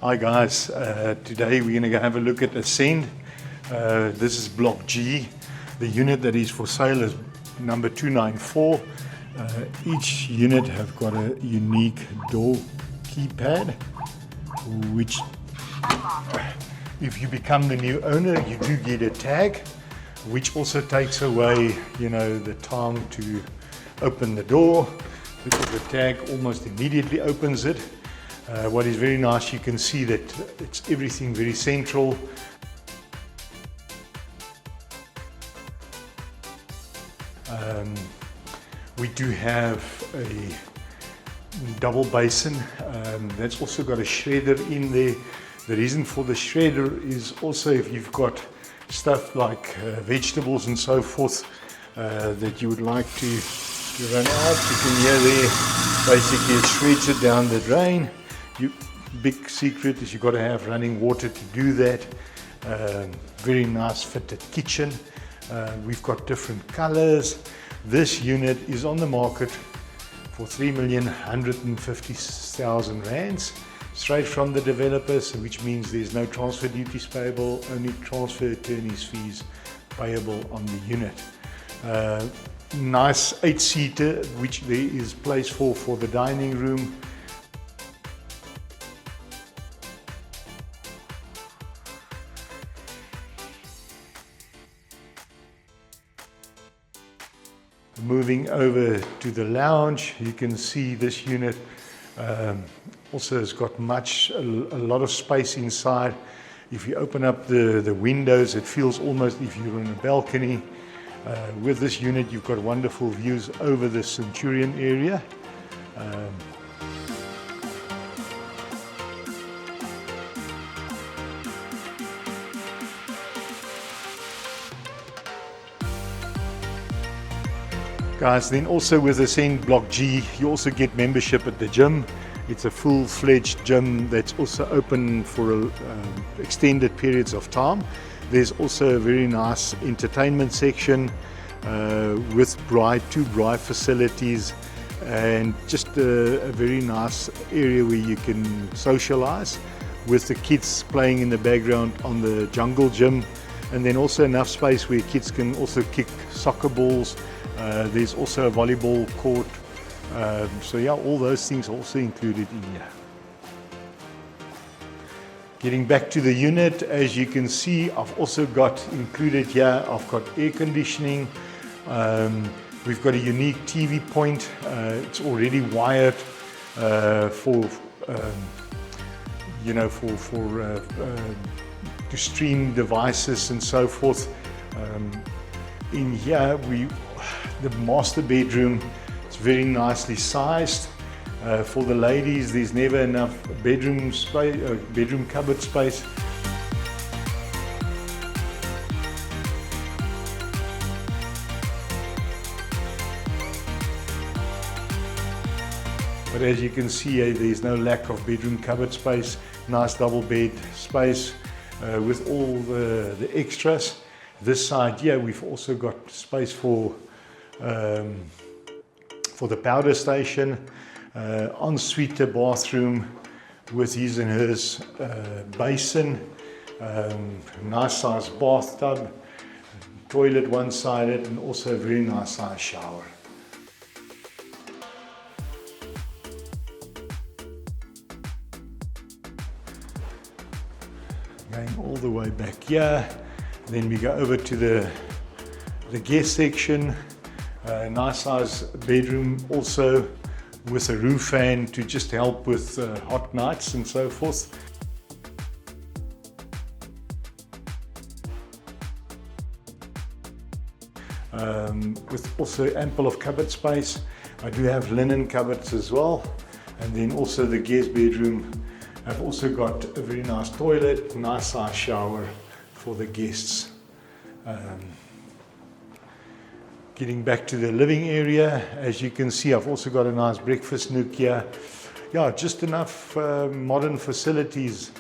Hi guys, today we're going to have a look at Ascend. This is Block G. The unit that is for sale is number 294. Each unit have got a unique door keypad, which if you become the new owner you do get a tag, which also takes away the time to open the door, because the tag almost immediately opens it. What is very nice, you can see that it's everything very central. We do have a double basin that's also got a shredder in there. The reason for the shredder is also if you've got stuff like vegetables and so forth that you would like to run out, you can hear there basically it shreds it down the drain. Big secret is you've got to have running water to do that. Very nice fitted kitchen. We've got different colors. This unit is on the market for 3,150,000 rands, straight from the developers, which means there's no transfer duties payable, only transfer attorney's fees payable on the unit. Nice 8-seater, which there is place for the dining room. Moving over to the lounge, you can see this unit also has got a lot of space inside. If you open up the windows, it feels almost if you're in a balcony. With this unit, you've got wonderful views over the Centurion area. Guys, then also with Ascend Block G, you also get membership at the gym. It's a full-fledged gym that's also open for extended periods of time. There's also a very nice entertainment section with two braai facilities, and just a very nice area where you can socialize with the kids playing in the background on the jungle gym, and then also enough space where kids can also kick soccer balls. There's also a volleyball court. So yeah, all those things are also included in here. Getting back to the unit, as you can see, I've also got included here, I've got air conditioning. We've got a unique TV point. It's already wired to stream devices and so forth. In here, the master bedroom, it's very nicely sized. For the ladies, there's never enough bedroom space, bedroom cupboard space. But as you can see, there's no lack of bedroom cupboard space. Nice double bed space with all the extras. This side here, we've also got space for the powder station, ensuite bathroom with his and hers basin, nice sized bathtub, toilet one-sided, and also a very nice sized shower. Going all the way back here, then we go over to the guest section. Nice size bedroom also with a roof fan to just help with hot nights and so forth. With also ample of cupboard space. I do have linen cupboards as well, and then also the guest bedroom. I've also got a very nice toilet, nice size shower for the guests. Getting back to the living area, as you can see, I've also got a nice breakfast nook here. Yeah, just enough modern facilities